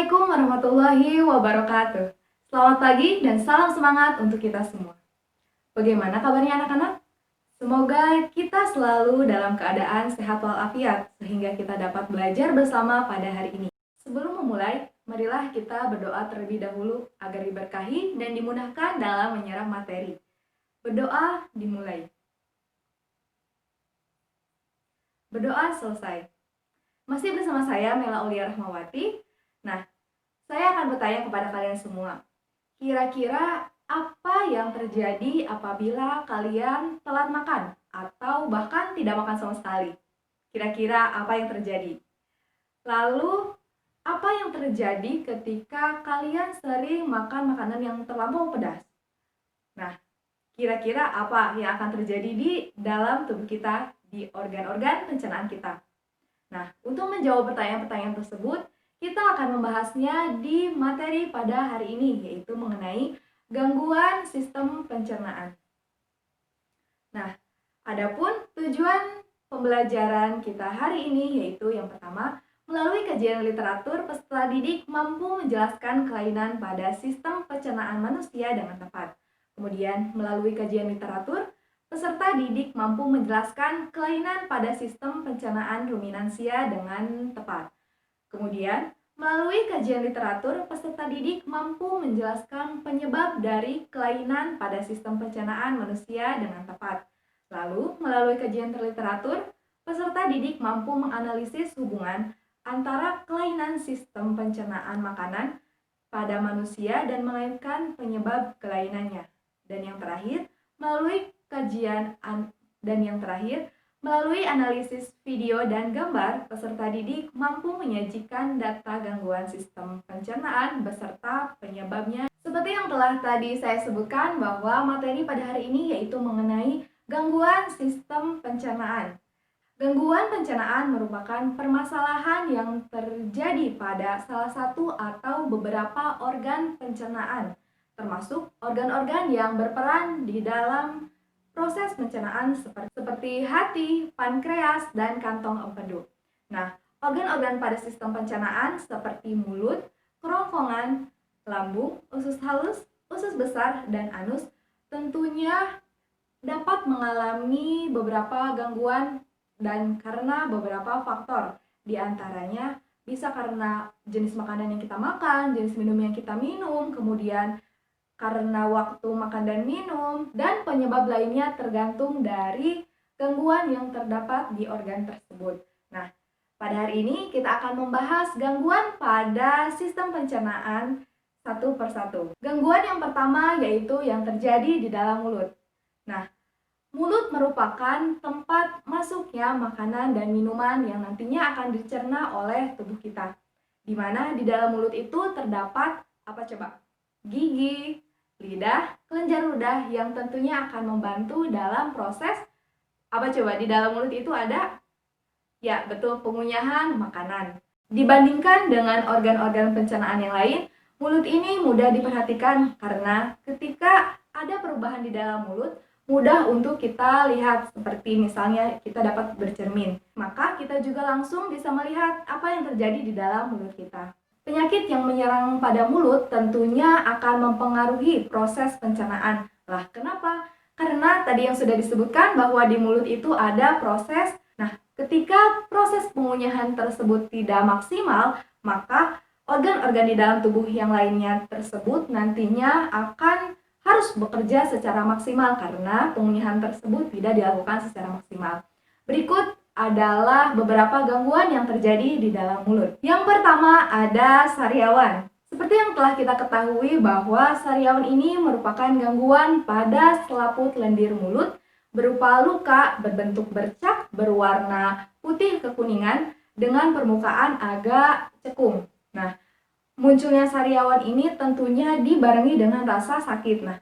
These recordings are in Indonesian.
Assalamualaikum warahmatullahi wabarakatuh. Selamat pagi dan salam semangat untuk kita semua. Bagaimana kabarnya anak-anak? Semoga kita selalu dalam keadaan sehat walafiat sehingga kita dapat belajar bersama pada hari ini. Sebelum memulai, marilah kita berdoa terlebih dahulu agar diberkahi dan dimudahkan dalam menyerap materi. Berdoa dimulai. Berdoa selesai. Masih bersama saya Mela Aulia Rahmawati. Nah, saya akan bertanya kepada kalian semua. Kira-kira apa yang terjadi apabila kalian telat makan atau bahkan tidak makan sama sekali? Kira-kira apa yang terjadi? Lalu, apa yang terjadi ketika kalian sering makan makanan yang terlampau pedas? Nah, kira-kira apa yang akan terjadi di dalam tubuh kita, di organ-organ pencernaan kita? Nah, untuk menjawab pertanyaan-pertanyaan tersebut, kita akan membahasnya di materi pada hari ini, yaitu mengenai gangguan sistem pencernaan. Nah, adapun tujuan pembelajaran kita hari ini yaitu yang pertama, melalui kajian literatur, peserta didik mampu menjelaskan kelainan pada sistem pencernaan manusia dengan tepat. Kemudian, melalui kajian literatur, peserta didik mampu menjelaskan kelainan pada sistem pencernaan ruminansia dengan tepat. Kemudian, melalui kajian literatur, peserta didik mampu menjelaskan penyebab dari kelainan pada sistem pencernaan manusia dengan tepat. Lalu, melalui kajian literatur, peserta didik mampu menganalisis hubungan antara kelainan sistem pencernaan makanan pada manusia dan melainkan penyebab kelainannya. Dan yang terakhir, melalui analisis video dan gambar, peserta didik mampu menyajikan data gangguan sistem pencernaan beserta penyebabnya. Seperti yang telah tadi saya sebutkan bahwa materi pada hari ini yaitu mengenai gangguan sistem pencernaan. Gangguan pencernaan merupakan permasalahan yang terjadi pada salah satu atau beberapa organ pencernaan, termasuk organ-organ yang berperan di dalam proses pencernaan seperti hati, pankreas, dan kantong empedu. Nah, organ-organ pada sistem pencernaan seperti mulut, kerongkongan, lambung, usus halus, usus besar, dan anus tentunya dapat mengalami beberapa gangguan dan karena beberapa faktor. Di antaranya bisa karena jenis makanan yang kita makan, jenis minum yang kita minum, kemudian karena waktu makan dan minum, dan penyebab lainnya tergantung dari gangguan yang terdapat di organ tersebut. Nah, pada hari ini kita akan membahas gangguan pada sistem pencernaan satu persatu. Gangguan yang pertama yaitu yang terjadi di dalam mulut. Nah, mulut merupakan tempat masuknya makanan dan minuman yang nantinya akan dicerna oleh tubuh kita. Di mana di dalam mulut itu terdapat apa coba? Gigi, lidah, kelenjar ludah yang tentunya akan membantu dalam proses apa coba? Di dalam mulut itu ada? Ya, betul, pengunyahan makanan. Dibandingkan dengan organ-organ pencernaan yang lain, mulut ini mudah diperhatikan karena ketika ada perubahan di dalam mulut, mudah untuk kita lihat, seperti misalnya kita dapat bercermin. Maka kita juga langsung bisa melihat apa yang terjadi di dalam mulut kita. Penyakit yang menyerang pada mulut tentunya akan mempengaruhi proses pencernaan. Lah, kenapa? Karena tadi yang sudah disebutkan bahwa di mulut itu ada proses. Nah, ketika proses pengunyahan tersebut tidak maksimal, maka organ-organ di dalam tubuh yang lainnya tersebut nantinya akan harus bekerja secara maksimal karena pengunyahan tersebut tidak dilakukan secara maksimal. Berikut adalah beberapa gangguan yang terjadi di dalam mulut. Yang pertama ada sariawan. Seperti yang telah kita ketahui bahwa sariawan ini merupakan gangguan pada selaput lendir mulut berupa luka berbentuk bercak berwarna putih kekuningan dengan permukaan agak cekung. Nah, munculnya sariawan ini tentunya dibarengi dengan rasa sakit. Nah,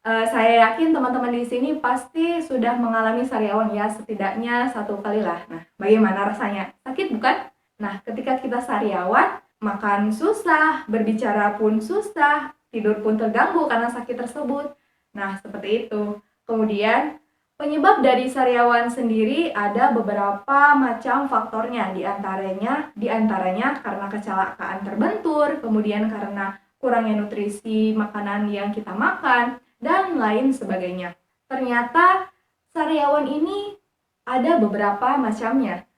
saya yakin teman-teman di sini pasti sudah mengalami sariawan ya, setidaknya satu kali lah. Nah, bagaimana rasanya? Sakit bukan? Nah, ketika kita sariawan, makan susah, berbicara pun susah, tidur pun terganggu karena sakit tersebut. Nah, seperti itu. Kemudian, Penyebab dari sariawan sendiri ada beberapa macam faktornya, di antaranya karena kecelakaan terbentur, kemudian karena kurangnya nutrisi makanan yang kita makan, dan lain sebagainya. Ternyata sariawan ini ada beberapa macamnya,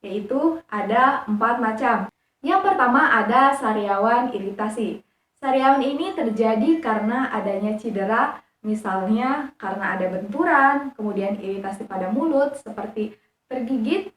yaitu ada 4 macam. Yang pertama ada sariawan iritasi. Sariawan ini terjadi karena adanya cedera, misalnya karena ada benturan, kemudian iritasi pada mulut seperti tergigit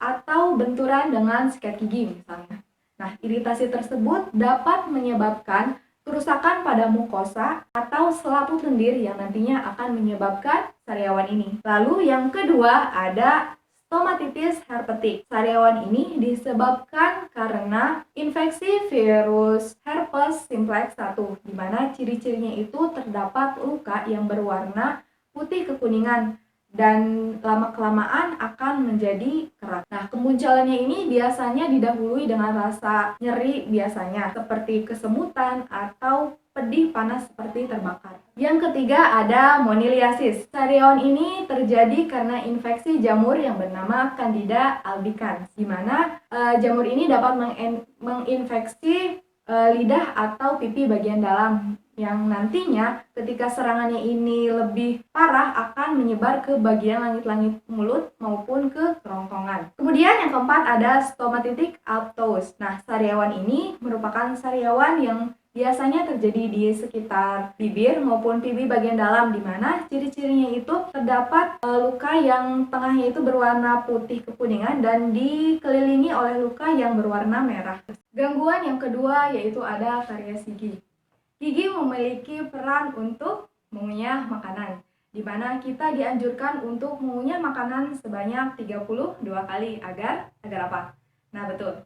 atau benturan dengan sikat gigi misalnya. Nah, iritasi tersebut dapat menyebabkan kerusakan pada mukosa atau selaput lendir yang nantinya akan menyebabkan sariawan ini. Lalu yang kedua ada stomatitis herpetik. Sariawan ini disebabkan karena infeksi virus herpes simplex 1, di mana ciri-cirinya itu terdapat luka yang berwarna putih kekuningan dan lama-kelamaan akan menjadi keras. Nah, kemunculannya ini biasanya didahului dengan rasa nyeri biasanya, seperti kesemutan atau pedih panas seperti terbakar. Yang ketiga ada moniliasis. Sariawan ini terjadi karena infeksi jamur yang bernama Candida albicans, di mana jamur ini dapat menginfeksi lidah atau pipi bagian dalam, yang nantinya ketika serangannya ini lebih parah akan menyebar ke bagian langit-langit mulut maupun ke kerongkongan. Kemudian yang keempat ada stomatitis aphthous. Nah, sariawan ini merupakan sariawan yang biasanya terjadi di sekitar bibir maupun pipi bagian dalam, di mana ciri-cirinya itu terdapat luka yang tengahnya itu berwarna putih kekuningan dan dikelilingi oleh luka yang berwarna merah. Gangguan yang kedua yaitu ada karies gigi. Gigi memiliki peran untuk mengunyah makanan, di mana kita dianjurkan untuk mengunyah makanan sebanyak 32 kali agar apa? Nah, betul.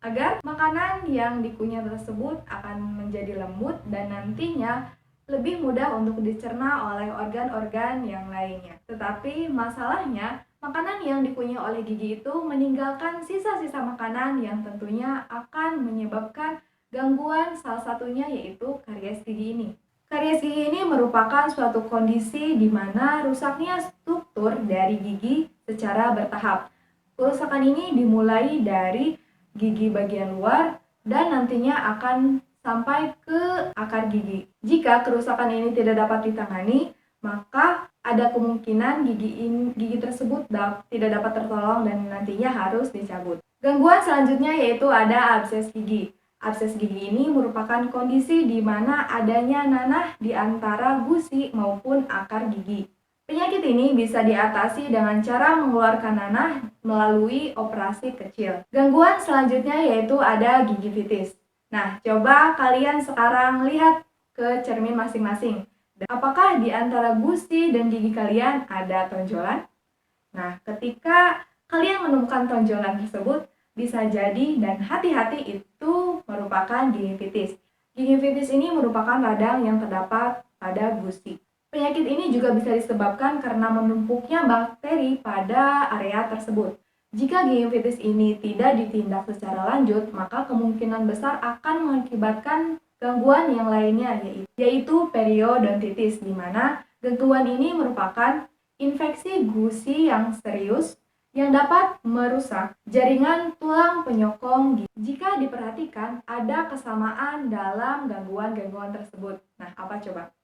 Agar makanan yang dikunyah tersebut akan menjadi lembut dan nantinya lebih mudah untuk dicerna oleh organ-organ yang lainnya. Tetapi masalahnya, makanan yang dikunyah oleh gigi itu meninggalkan sisa-sisa makanan yang tentunya akan menyebabkan gangguan, salah satunya yaitu karies gigi ini. Karies gigi ini merupakan suatu kondisi di mana rusaknya struktur dari gigi secara bertahap. Kerusakan ini dimulai dari gigi bagian luar dan nantinya akan sampai ke akar gigi. Jika kerusakan ini tidak dapat ditangani, maka ada kemungkinan gigi tersebut tidak dapat tertolong dan nantinya harus dicabut. Gangguan selanjutnya yaitu ada abses gigi. Abses gigi ini merupakan kondisi di mana adanya nanah di antara gusi maupun akar gigi. Penyakit ini bisa diatasi dengan cara mengeluarkan nanah melalui operasi kecil. Gangguan selanjutnya yaitu ada gingivitis. Nah, coba kalian sekarang lihat ke cermin masing-masing. Apakah di antara gusi dan gigi kalian ada tonjolan? Nah, ketika kalian menemukan tonjolan tersebut, bisa jadi dan hati-hati itu merupakan gingivitis. Gingivitis ini merupakan radang yang terdapat pada gusi. Penyakit ini juga bisa disebabkan karena menumpuknya bakteri pada area tersebut. Jika gingivitis ini tidak ditindak secara lanjut, maka kemungkinan besar akan mengakibatkan gangguan yang lainnya, yaitu periodontitis, di mana gangguan ini merupakan infeksi gusi yang serius yang dapat merusak jaringan tulang penyokong gigi. Jika diperhatikan, ada kesamaan dalam gangguan-gangguan tersebut. Nah, apa coba?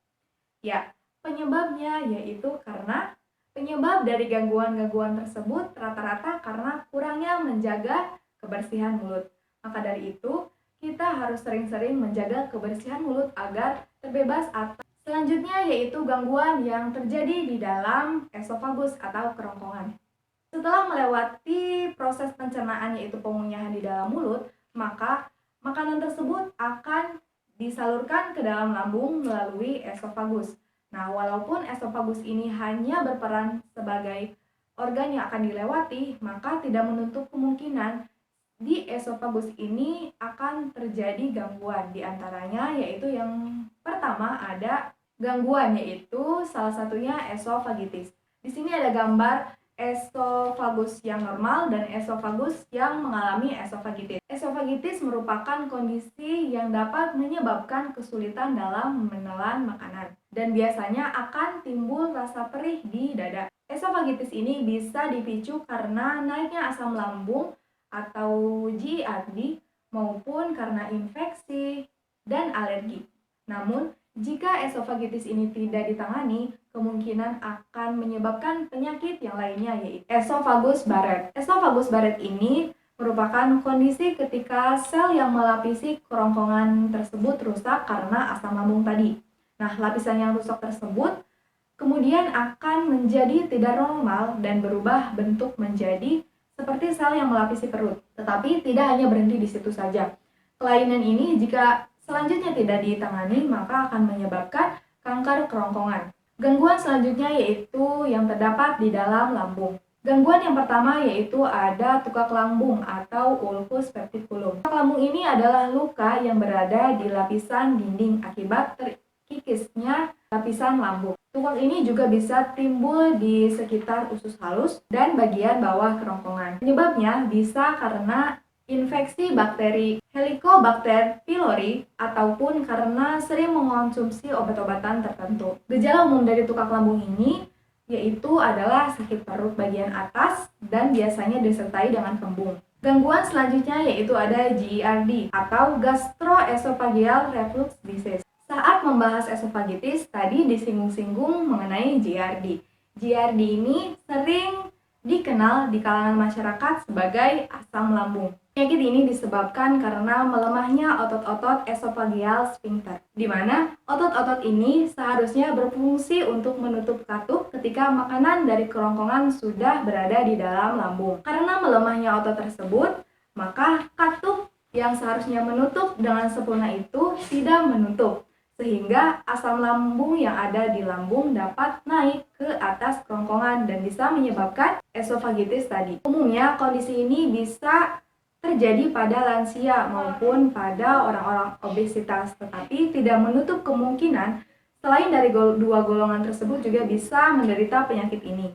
Ya, penyebabnya yaitu karena penyebab dari gangguan-gangguan tersebut rata-rata karena kurangnya menjaga kebersihan mulut. Maka dari itu, kita harus sering-sering menjaga kebersihan mulut agar terbebas atau selanjutnya yaitu gangguan yang terjadi di dalam esofagus atau kerongkongan. Setelah melewati proses pencernaan yaitu pengunyahan di dalam mulut, maka makanan tersebut akan disalurkan ke dalam lambung melalui esofagus. Nah, walaupun esofagus ini hanya berperan sebagai organ yang akan dilewati, maka tidak menutup kemungkinan di esofagus ini akan terjadi gangguan. Di antaranya yaitu yang pertama ada gangguan yaitu salah satunya esofagitis. Di sini ada gambar esofagus yang normal dan esofagus yang mengalami esofagitis. Esofagitis merupakan kondisi yang dapat menyebabkan kesulitan dalam menelan makanan dan biasanya akan timbul rasa perih di dada. Esofagitis ini bisa dipicu karena naiknya asam lambung atau GERD maupun karena infeksi dan alergi. Namun, jika esofagitis ini tidak ditangani, kemungkinan akan menyebabkan penyakit yang lainnya yaitu esofagus Barrett. Esofagus Barrett ini merupakan kondisi ketika sel yang melapisi kerongkongan tersebut rusak karena asam lambung tadi. Nah, lapisan yang rusak tersebut kemudian akan menjadi tidak normal dan berubah bentuk menjadi seperti sel yang melapisi perut. Tetapi tidak hanya berhenti di situ saja. Kelainan ini jika selanjutnya tidak ditangani, maka akan menyebabkan kanker kerongkongan. Gangguan selanjutnya yaitu yang terdapat di dalam lambung. Gangguan yang pertama yaitu ada tukak lambung atau ulcus pepticulum. Tukak lambung ini adalah luka yang berada di lapisan dinding akibat terkikisnya lapisan lambung. Tukak ini juga bisa timbul di sekitar usus halus dan bagian bawah kerongkongan. Penyebabnya bisa karena infeksi bakteri Helicobacter pylori ataupun karena sering mengonsumsi obat-obatan tertentu. Gejala umum dari tukak lambung ini yaitu adalah sakit perut bagian atas dan biasanya disertai dengan kembung. Gangguan selanjutnya yaitu ada GERD atau gastroesophageal reflux disease. Saat membahas esofagitis, tadi disinggung-singgung mengenai GERD. GERD ini sering dikenal di kalangan masyarakat sebagai asam lambung. Penyakit ini disebabkan karena melemahnya otot-otot esophageal sphincter, di mana otot-otot ini seharusnya berfungsi untuk menutup katup ketika makanan dari kerongkongan sudah berada di dalam lambung. Karena melemahnya otot tersebut, maka katup yang seharusnya menutup dengan sempurna itu tidak menutup, sehingga asam lambung yang ada di lambung dapat naik ke atas kerongkongan dan bisa menyebabkan esofagitis tadi. Umumnya kondisi ini bisa terjadi pada lansia maupun pada orang-orang obesitas, tetapi tidak menutup kemungkinan selain dari dua golongan tersebut juga bisa menderita penyakit ini.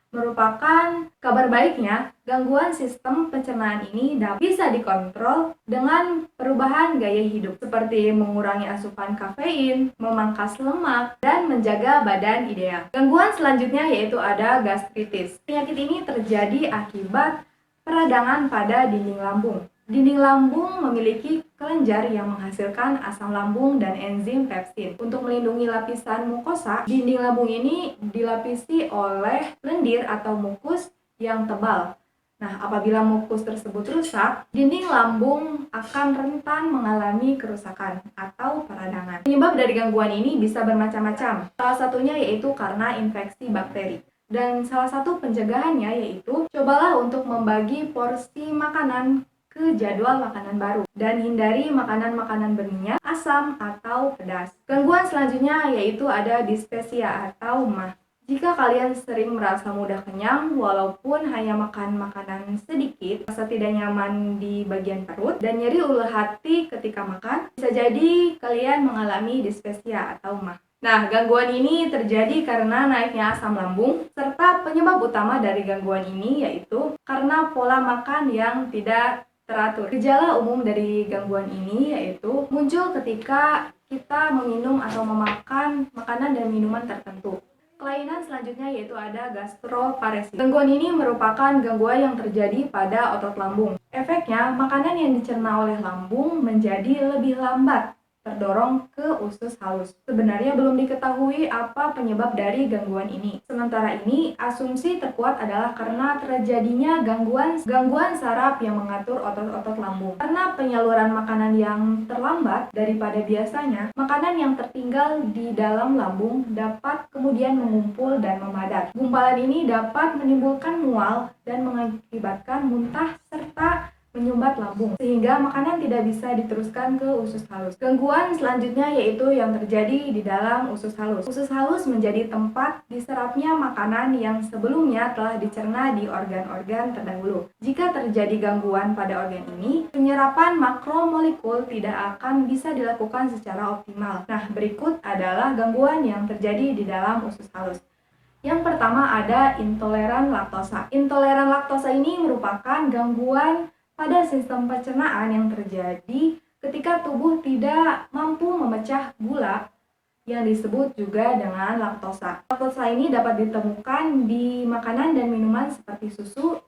Merupakan kabar baiknya, gangguan sistem pencernaan ini bisa dikontrol dengan perubahan gaya hidup seperti mengurangi asupan kafein, memangkas lemak, dan menjaga badan ideal. Gangguan selanjutnya yaitu ada gastritis. Penyakit ini terjadi akibat peradangan pada dinding lambung. Dinding lambung memiliki kelenjar yang menghasilkan asam lambung dan enzim pepsin. Untuk melindungi lapisan mukosa, dinding lambung ini dilapisi oleh lendir atau mukus yang tebal. Nah, apabila mukus tersebut rusak, dinding lambung akan rentan mengalami kerusakan atau peradangan. Penyebab dari gangguan ini bisa bermacam-macam. Salah satunya yaitu karena infeksi bakteri. Dan salah satu pencegahannya yaitu cobalah untuk membagi porsi makanan ke jadwal makanan baru dan hindari makanan-makanan berminyak, asam, atau pedas. Gangguan selanjutnya yaitu ada dispepsia atau MAH. Jika kalian sering merasa mudah kenyang walaupun hanya makan makanan sedikit, rasa tidak nyaman di bagian perut, dan nyeri ulu hati ketika makan, bisa jadi kalian mengalami dispepsia atau MAH. Nah, gangguan ini terjadi karena naiknya asam lambung, serta penyebab utama dari gangguan ini yaitu karena pola makan yang tidak teratur. Gejala umum dari gangguan ini yaitu muncul ketika kita meminum atau memakan makanan dan minuman tertentu. Kelainan selanjutnya yaitu ada gastroparesis. Gangguan ini merupakan gangguan yang terjadi pada otot lambung. Efeknya, makanan yang dicerna oleh lambung menjadi lebih lambat terdorong ke usus halus. Sebenarnya belum diketahui apa penyebab dari gangguan ini. Sementara ini, asumsi terkuat adalah karena terjadinya gangguan saraf yang mengatur otot-otot lambung. Karena penyaluran makanan yang terlambat daripada biasanya, makanan yang tertinggal di dalam lambung dapat kemudian mengumpul dan memadat. Gumpalan ini dapat menimbulkan mual dan mengakibatkan muntah serta menyumbat lambung, sehingga makanan tidak bisa diteruskan ke usus halus. Gangguan selanjutnya yaitu yang terjadi di dalam usus halus. Usus halus menjadi tempat diserapnya makanan yang sebelumnya telah dicerna di organ-organ terdahulu. Jika terjadi gangguan pada organ ini, penyerapan makromolekul tidak akan bisa dilakukan secara optimal. Nah, berikut adalah gangguan yang terjadi di dalam usus halus. Yang pertama ada intoleran laktosa. Intoleran laktosa ini merupakan gangguan pada sistem pencernaan yang terjadi ketika tubuh tidak mampu memecah gula yang disebut juga dengan laktosa. Laktosa ini dapat ditemukan di makanan dan minuman seperti susu,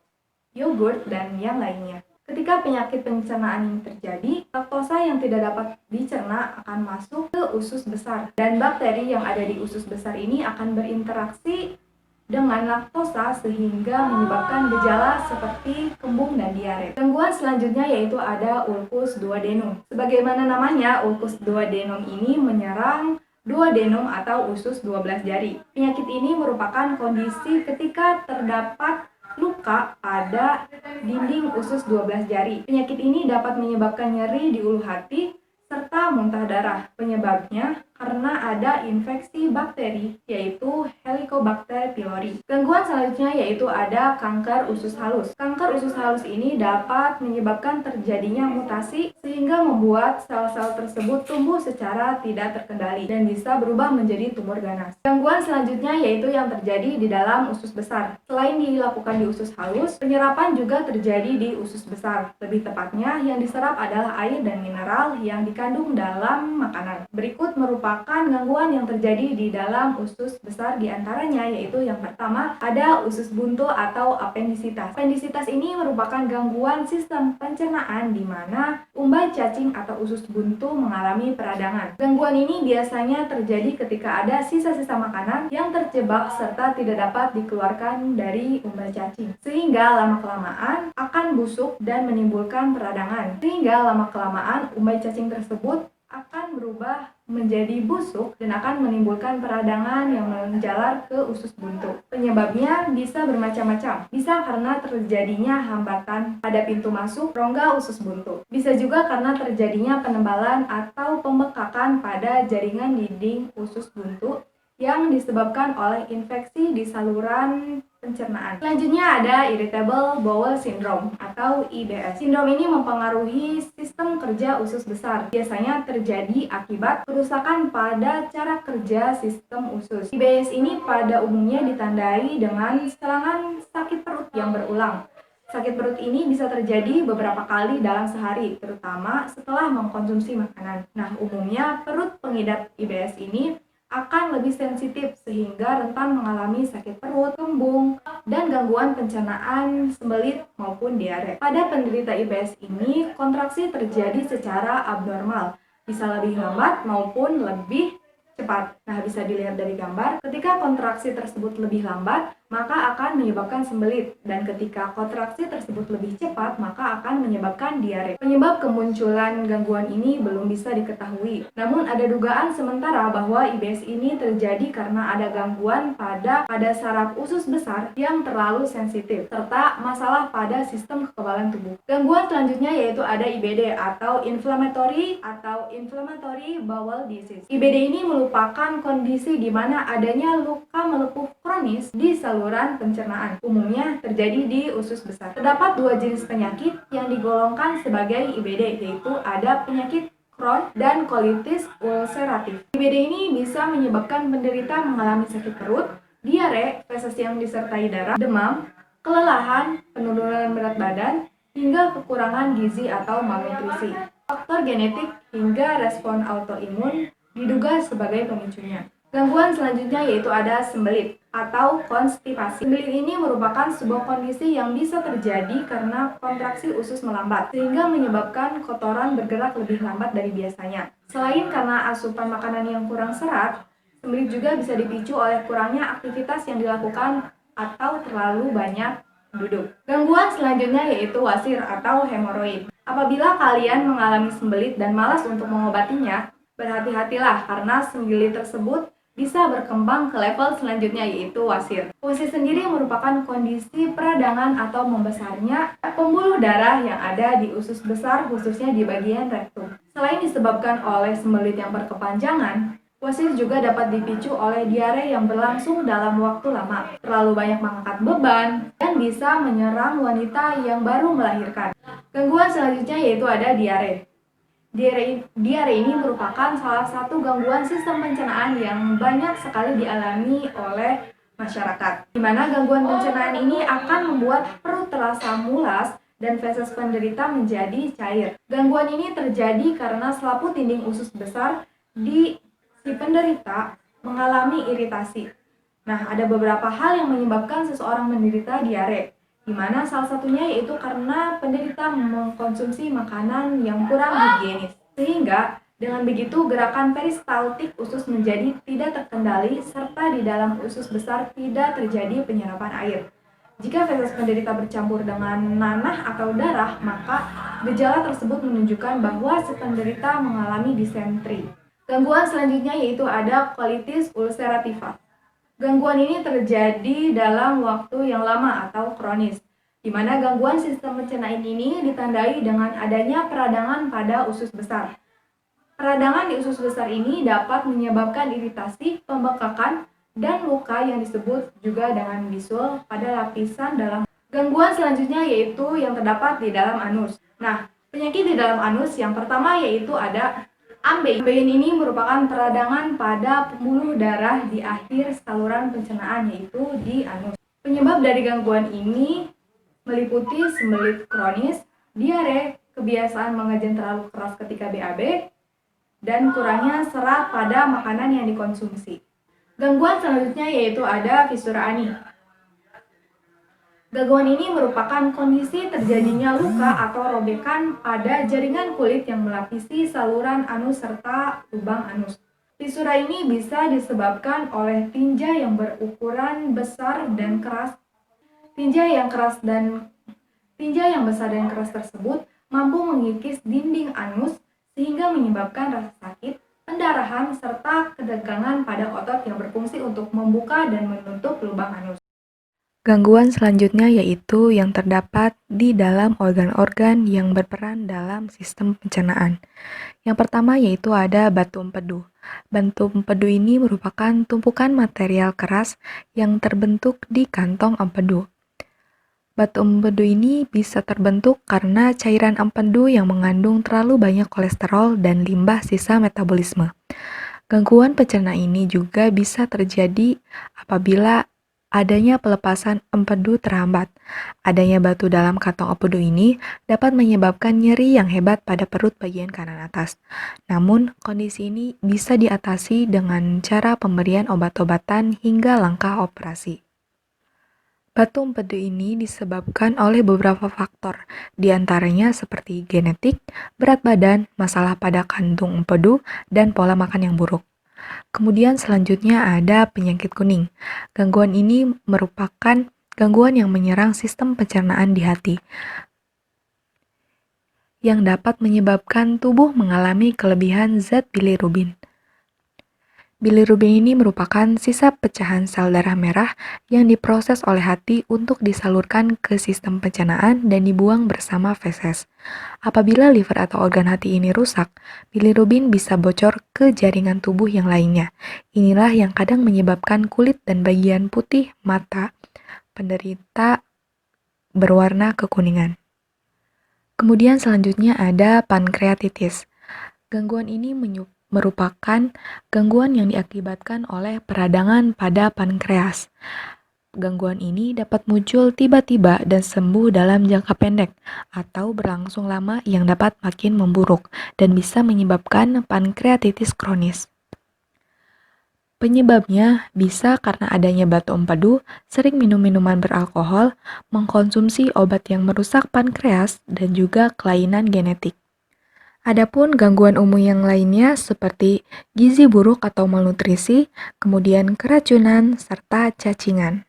yogurt, dan yang lainnya. Ketika penyakit pencernaan ini terjadi, laktosa yang tidak dapat dicerna akan masuk ke usus besar, dan bakteri yang ada di usus besar ini akan berinteraksi dengan laktosa sehingga menyebabkan gejala seperti kembung dan diare. Gangguan selanjutnya yaitu ada ulcus duodenum. Sebagaimana namanya, ulcus duodenum ini menyerang duodenum atau usus 12 jari. Penyakit ini merupakan kondisi ketika terdapat luka pada dinding usus 12 jari. Penyakit ini dapat menyebabkan nyeri di ulu hati serta muntah darah. Penyebabnya karena ada infeksi bakteri yaitu Helicobacter pylori. Gangguan selanjutnya yaitu ada kanker usus halus. Kanker usus halus ini dapat menyebabkan terjadinya mutasi sehingga membuat sel-sel tersebut tumbuh secara tidak terkendali dan bisa berubah menjadi tumor ganas. Gangguan selanjutnya yaitu yang terjadi di dalam usus besar. Selain dilakukan di usus halus, penyerapan juga terjadi di usus besar. Lebih tepatnya, yang diserap adalah air dan mineral yang dikandung dalam makanan. Berikut merupakan gangguan yang terjadi di dalam usus besar, diantaranya yaitu yang pertama ada usus buntu atau apendisitas. Apendisitas ini merupakan gangguan sistem pencernaan di mana umbai cacing atau usus buntu mengalami peradangan. Gangguan ini biasanya terjadi ketika ada sisa-sisa makanan yang terjebak serta tidak dapat dikeluarkan dari umbai cacing, sehingga lama-kelamaan akan busuk dan menimbulkan peradangan. Sehingga lama-kelamaan umbai cacing tersebut akan berubah menjadi busuk dan akan menimbulkan peradangan yang menjalar ke usus buntu. Penyebabnya bisa bermacam-macam. Bisa karena terjadinya hambatan pada pintu masuk rongga usus buntu. Bisa juga karena terjadinya penebalan atau pembekakan pada jaringan dinding usus buntu yang disebabkan oleh infeksi di saluran pencernaan. Selanjutnya ada Irritable Bowel Syndrome atau IBS. Sindrom ini mempengaruhi sistem kerja usus besar. Biasanya terjadi akibat kerusakan pada cara kerja sistem usus. IBS ini pada umumnya ditandai dengan serangan sakit perut yang berulang. Sakit perut ini bisa terjadi beberapa kali dalam sehari, terutama setelah mengkonsumsi makanan. Nah, umumnya perut pengidap IBS ini akan lebih sensitif sehingga rentan mengalami sakit perut, kembung, dan gangguan pencernaan, sembelit, maupun diare. Pada penderita IBS ini, kontraksi terjadi secara abnormal, bisa lebih lambat maupun lebih cepat. Nah, bisa dilihat dari gambar, ketika kontraksi tersebut lebih lambat, maka akan menyebabkan sembelit, dan ketika kontraksi tersebut lebih cepat, maka akan menyebabkan diare. Penyebab kemunculan gangguan ini belum bisa diketahui. Namun ada dugaan sementara bahwa IBS ini terjadi karena ada gangguan pada saraf usus besar yang terlalu sensitif, serta masalah pada sistem kekebalan tubuh. Gangguan selanjutnya yaitu ada IBD atau Inflammatory Bowel Disease. IBD ini merupakan kondisi di mana adanya luka melepuh kronis di saluran pencernaan. Umumnya terjadi di usus besar. Terdapat dua jenis penyakit yang digolongkan sebagai IBD, yaitu ada penyakit Crohn dan colitis ulceratif. IBD ini bisa menyebabkan penderita mengalami sakit perut, diare, feses yang disertai darah, demam, kelelahan, penurunan berat badan, hingga kekurangan gizi atau malnutrisi. Faktor genetik hingga respon autoimun diduga sebagai pemicunya. Gangguan selanjutnya yaitu ada sembelit atau konstipasi. Sembelit ini merupakan sebuah kondisi yang bisa terjadi karena kontraksi usus melambat, sehingga menyebabkan kotoran bergerak lebih lambat dari biasanya. Selain karena asupan makanan yang kurang serat, sembelit juga bisa dipicu oleh kurangnya aktivitas yang dilakukan atau terlalu banyak duduk. Gangguan selanjutnya yaitu wasir atau hemoroid. Apabila kalian mengalami sembelit dan malas untuk mengobatinya, berhati-hatilah karena sembelit tersebut bisa berkembang ke level selanjutnya yaitu wasir. Wasir sendiri merupakan kondisi peradangan atau membesarnya pembuluh darah yang ada di usus besar, khususnya di bagian rektum. Selain disebabkan oleh sembelit yang berkepanjangan, wasir juga dapat dipicu oleh diare yang berlangsung dalam waktu lama, terlalu banyak mengangkat beban, dan bisa menyerang wanita yang baru melahirkan. Gangguan selanjutnya yaitu ada diare. Diare ini merupakan salah satu gangguan sistem pencernaan yang banyak sekali dialami oleh masyarakat. Di mana gangguan pencernaan ini akan membuat perut terasa mulas dan feses penderita menjadi cair. Gangguan ini terjadi karena selaput dinding usus besar di si penderita mengalami iritasi. Nah, ada beberapa hal yang menyebabkan seseorang menderita diare, di mana salah satunya yaitu karena penderita mengkonsumsi makanan yang kurang higienis. Sehingga dengan begitu gerakan peristaltik usus menjadi tidak terkendali serta di dalam usus besar tidak terjadi penyerapan air. Jika feses penderita bercampur dengan nanah atau darah, maka gejala tersebut menunjukkan bahwa si penderita mengalami disentri. Gangguan selanjutnya yaitu ada colitis ulcerativa. Gangguan ini terjadi dalam waktu yang lama atau kronis, di mana gangguan sistem pencernaan ini ditandai dengan adanya peradangan pada usus besar. Peradangan di usus besar ini dapat menyebabkan iritasi, pembekakan, dan luka yang disebut juga dengan bisul pada lapisan dalam. Gangguan selanjutnya yaitu yang terdapat di dalam anus. Nah, penyakit di dalam anus yang pertama yaitu ada ambeien. Ambeien ini merupakan peradangan pada pembuluh darah di akhir saluran pencernaan yaitu di anus. Penyebab dari gangguan ini meliputi sembelit kronis, diare, kebiasaan mengejen terlalu keras ketika BAB, dan kurangnya serat pada makanan yang dikonsumsi. Gangguan selanjutnya yaitu ada fisura ani. Gangguan ini merupakan kondisi terjadinya luka atau robekan pada jaringan kulit yang melapisi saluran anus serta lubang anus. Fisura ini bisa disebabkan oleh tinja yang berukuran besar dan keras. Tinja yang besar dan keras tersebut mampu mengikis dinding anus sehingga menyebabkan rasa sakit, pendarahan, serta ketegangan pada otot yang berfungsi untuk membuka dan menutup lubang anus. Gangguan selanjutnya yaitu yang terdapat di dalam organ-organ yang berperan dalam sistem pencernaan. Yang pertama yaitu ada batu empedu. Batu empedu ini merupakan tumpukan material keras yang terbentuk di kantong empedu. Batu empedu ini bisa terbentuk karena cairan empedu yang mengandung terlalu banyak kolesterol dan limbah sisa metabolisme. Gangguan pencernaan ini juga bisa terjadi apabila adanya pelepasan empedu terhambat. Adanya batu dalam kantong empedu ini dapat menyebabkan nyeri yang hebat pada perut bagian kanan atas. Namun, kondisi ini bisa diatasi dengan cara pemberian obat-obatan hingga langkah operasi. Batu empedu ini disebabkan oleh beberapa faktor, diantaranya seperti genetik, berat badan, masalah pada kantung empedu, dan pola makan yang buruk. Kemudian selanjutnya ada penyakit kuning. Gangguan ini merupakan gangguan yang menyerang sistem pencernaan di hati, yang dapat menyebabkan tubuh mengalami kelebihan zat bilirubin. Bilirubin ini merupakan sisa pecahan sel darah merah yang diproses oleh hati untuk disalurkan ke sistem pencernaan dan dibuang bersama feses. Apabila liver atau organ hati ini rusak, bilirubin bisa bocor ke jaringan tubuh yang lainnya. Inilah yang kadang menyebabkan kulit dan bagian putih mata penderita berwarna kekuningan. Kemudian selanjutnya ada pankreatitis. Gangguan ini merupakan gangguan yang diakibatkan oleh peradangan pada pankreas. Gangguan ini dapat muncul tiba-tiba dan sembuh dalam jangka pendek atau berlangsung lama yang dapat makin memburuk dan bisa menyebabkan pankreatitis kronis. Penyebabnya bisa karena adanya batu empedu, sering minum minuman beralkohol, mengkonsumsi obat yang merusak pankreas, dan juga kelainan genetik. Adapun gangguan umum yang lainnya seperti gizi buruk atau malnutrisi, kemudian keracunan, serta cacingan.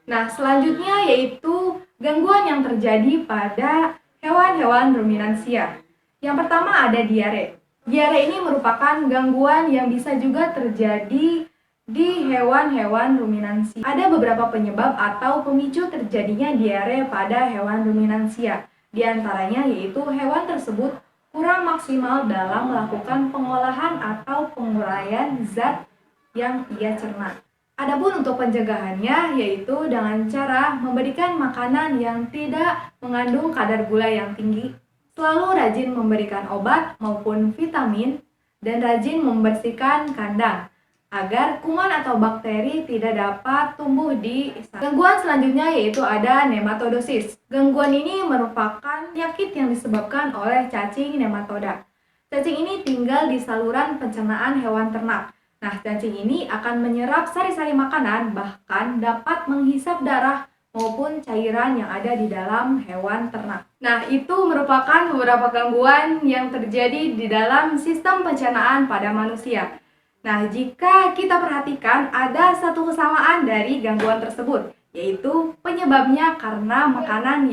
Nah, selanjutnya yaitu gangguan yang terjadi pada hewan-hewan ruminansia. Yang pertama ada diare. Diare ini merupakan gangguan yang bisa juga terjadi di hewan-hewan ruminansia. Ada beberapa penyebab atau pemicu terjadinya diare pada hewan ruminansia. Di antaranya yaitu hewan tersebut kurang maksimal dalam melakukan pengolahan atau penguraian zat yang ia cerna. Adapun untuk pencegahannya yaitu dengan cara memberikan makanan yang tidak mengandung kadar gula yang tinggi, selalu rajin memberikan obat maupun vitamin, dan rajin membersihkan kandang. agar kuman atau bakteri tidak dapat tumbuh di istana. Gangguan selanjutnya yaitu ada nematodosis. Gangguan ini merupakan penyakit yang disebabkan oleh cacing nematoda. Cacing ini tinggal di saluran pencernaan hewan ternak. Nah, cacing ini akan menyerap sari-sari makanan, bahkan dapat menghisap darah maupun cairan yang ada di dalam hewan ternak. Nah, itu merupakan beberapa gangguan yang terjadi di dalam sistem pencernaan pada manusia. Nah, jika kita perhatikan ada satu kesamaan dari gangguan tersebut, yaitu penyebabnya karena makanan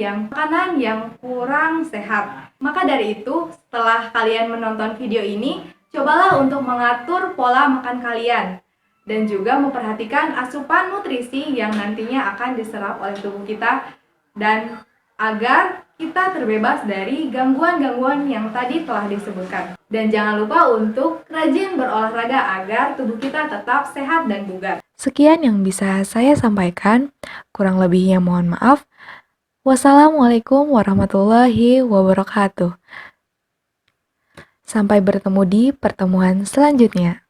yang kurang sehat. Maka dari itu, setelah kalian menonton video ini, cobalah untuk mengatur pola makan kalian dan juga memperhatikan asupan nutrisi yang nantinya akan diserap oleh tubuh kita dan agar kita terbebas dari gangguan-gangguan yang tadi telah disebutkan. Dan jangan lupa untuk rajin berolahraga agar tubuh kita tetap sehat dan bugar. Sekian yang bisa saya sampaikan, kurang lebihnya mohon maaf. Wassalamualaikum warahmatullahi wabarakatuh. Sampai bertemu di pertemuan selanjutnya.